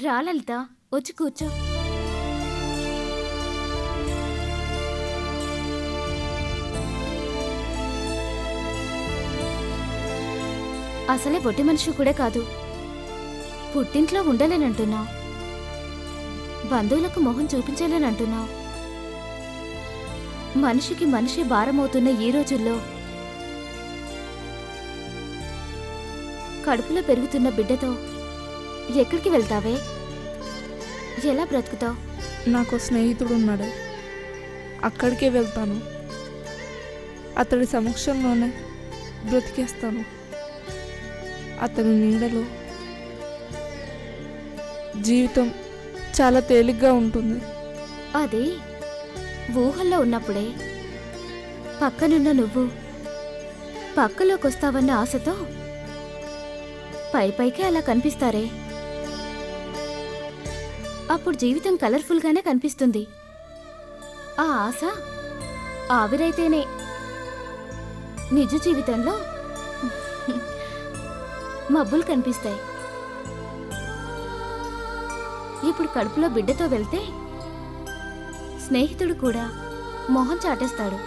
రా లలిత, వచ్చి కూర్చో. అసలే బొట్టి మనిషి కూడా కాదు, పుట్టింట్లో ఉండలేనంటున్నావు, బంధువులకు మొహం చూపించాలేనంటున్నావు. మనిషికి మనిషి భారమవుతున్న ఈ రోజుల్లో కడుపులో పెరుగుతున్న బిడ్డతో ఎక్కడికి వెళ్తావే? ఎలా బ్రతుకుతావు? నాకు స్నేహితుడు ఉన్నాడు, అక్కడికే వెళ్తాను. అతడి సమక్షంలోనే బ్రతికేస్తాను. అతని నీడలో జీవితం చాలా తేలిగ్గా ఉంటుంది. అది ఊహల్లో ఉన్నప్పుడే. పక్కనున్న నువ్వు పక్కలోకి వస్తావన్న ఆశతో పైపైకే అలా కనిపిస్తారే, అప్పుడు జీవితం కలర్ఫుల్గానే కనిపిస్తుంది. ఆ ఆశ ఆవిరైతేనే నిజ జీవితంలో మబ్బులు కనిపిస్తాయి. ఇప్పుడు కడుపులో బిడ్డతో వెళ్తే స్నేహితుడు కూడా మొహం చాటేస్తాడు.